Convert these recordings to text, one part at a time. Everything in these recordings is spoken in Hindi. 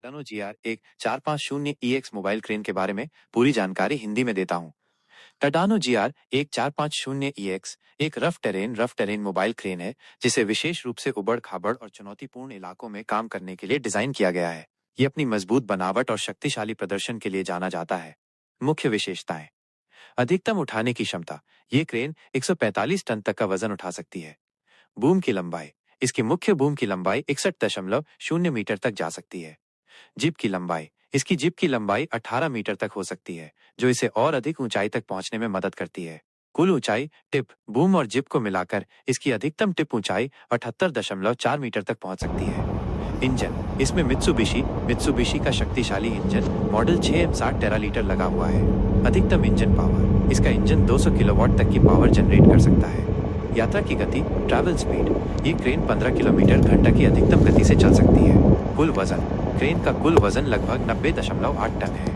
टाटानो जीआर एक 450 EX मोबाइल क्रेन के बारे में पूरी जानकारी हिंदी में देता हूँ। टाटानो जीआर एक 450 EX एक रफ टेरेन मोबाइल क्रेन है जिसे विशेष रूप से उबड़ खाबड़ और चुनौतीपूर्ण इलाकों में काम करने के लिए डिजाइन किया गया है। ये अपनी मजबूत बनावट और शक्तिशाली प्रदर्शन के लिए जाना जाता है। मुख्य विशेषताएं: अधिकतम उठाने की क्षमता: ये क्रेन 145 टन तक का वजन उठा सकती है। बूम की लंबाई: इसकी मुख्य बूम की लंबाई 61.0 मीटर तक जा सकती है। जिप की लंबाई: इसकी जिप की लंबाई 18 मीटर तक हो सकती है, जो इसे और अधिक ऊंचाई तक पहुंचने में मदद करती है। कुल ऊंचाई: टिप, बूम और जिप को मिलाकर इसकी अधिकतम टिप ऊंचाई 78.4 मीटर तक पहुंच सकती है। इंजन: इसमें मित्सुबिशी का शक्तिशाली इंजन मॉडल 6M60 टेरालीटर लगा हुआ है। अधिकतम इंजन पावर: इसका इंजन 200 किलोवाट तक की पावर जनरेट कर सकता है। यात्रा की गति, ट्रैवल स्पीड: ये क्रेन 15 किलोमीटर घंटा की अधिकतम गति से चल सकती है। कुल वजन: क्रेन का कुल वजन लगभग 90.8 टन है।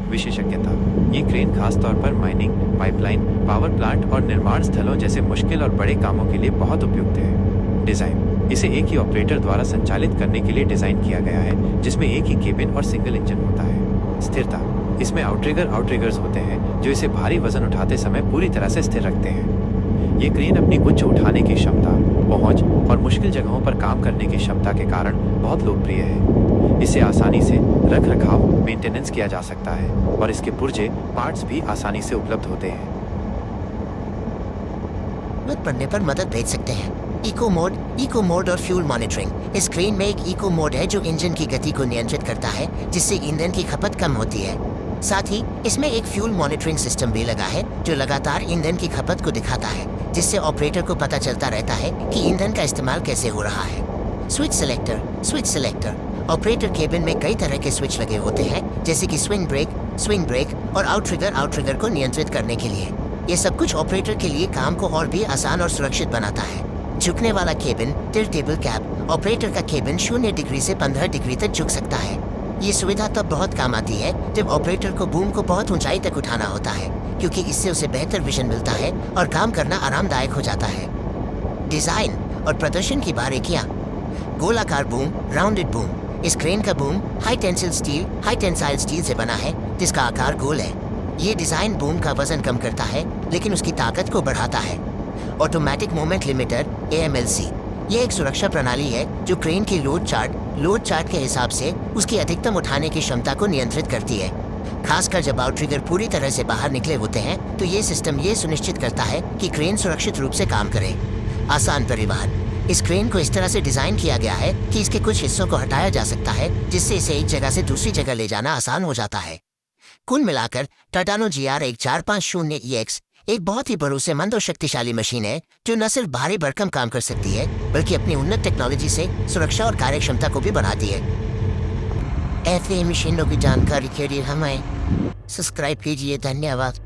विशेषज्ञता: ये क्रेन खासतौर पर माइनिंग, पाइपलाइन, पावर प्लांट और निर्माण स्थलों जैसे मुश्किल और बड़े कामों के लिए बहुत उपयुक्त है। डिजाइन: इसे एक ही ऑपरेटर द्वारा संचालित करने के लिए डिजाइन किया गया है, जिसमें एक ही केबिन और सिंगल इंजन होता है। स्थिरता: इसमें आउटरिगर्स होते हैं जो इसे भारी वजन उठाते समय पूरी तरह से स्थिर रखते हैं। ये क्रेन अपनी उच्च उठाने की क्षमता, पहुंच और मुश्किल जगहों पर काम करने की क्षमता के कारण बहुत लोकप्रिय है। इसे आसानी से रख रखाव, मेंटेनेंस किया जा सकता है और इसके पुर्जे, पार्ट्स भी आसानी से उपलब्ध होते हैं। जरूरत पड़ने पर मदद भेज सकते हैं। इको मोड और फ्यूल मॉनिटरिंग: इस क्रेन में एक इको मोड है जो इंजन की गति को नियंत्रित करता है, जिससे ईंधन की खपत कम होती है। साथ ही इसमें एक फ्यूल मॉनिटरिंग सिस्टम भी लगा है जो लगातार ईंधन की खपत को दिखाता है, जिससे ऑपरेटर को पता चलता रहता है कि ईंधन का इस्तेमाल कैसे हो रहा है। स्विच सेलेक्टर: ऑपरेटर केबिन में कई तरह के स्विच लगे होते हैं, जैसे कि स्विंग ब्रेक और आउटरिगर को नियंत्रित करने के लिए। ये सब कुछ ऑपरेटर के लिए काम को और भी आसान और सुरक्षित बनाता है। झुकने वाला केबिन, टिल्टेबल कैब: ऑपरेटर का केबिन 0 डिग्री से 15 डिग्री तक झुक सकता है। ये सुविधा तब बहुत काम आती है जब ऑपरेटर को बूम को बहुत ऊंचाई तक उठाना होता है, क्योंकि इससे उसे बेहतर विजन मिलता है और काम करना आरामदायक हो जाता है। डिजाइन और प्रदर्शन की बारीकियां: गोलाकार बूम, राउंडेड बूम: इस क्रेन का बूम हाई टेंसाइल स्टील से बना है, जिसका आकार गोल है। ये डिजाइन बूम का वजन कम करता है, लेकिन उसकी ताकत को बढ़ाता है। ऑटोमेटिक मोमेंट लिमिटर AMLC: यह एक सुरक्षा प्रणाली है जो क्रेन की लोड चार्ट के हिसाब से उसकी अधिकतम उठाने की क्षमता को नियंत्रित करती है। खासकर जब आउटरिगर पूरी तरह से बाहर निकले होते हैं, तो ये सिस्टम ये सुनिश्चित करता है कि क्रेन सुरक्षित रूप से काम करे। आसान परिवहन: इस क्रेन को इस तरह से डिजाइन किया गया है कि इसके कुछ हिस्सों को हटाया जा सकता है, जिससे इसे एक जगह से दूसरी जगह ले जाना आसान हो जाता है। कुल मिलाकर टाटानो जीआर एक 450 EX एक बहुत ही भरोसेमंद और शक्तिशाली मशीन है, जो न सिर्फ भारी भरकम काम कर सकती है, बल्कि अपनी उन्नत टेक्नोलॉजी से सुरक्षा और कार्यक्षमता को भी बढ़ाती है। ऐसे मशीनों की जानकारी के लिए हमें सब्सक्राइब कीजिए। धन्यवाद।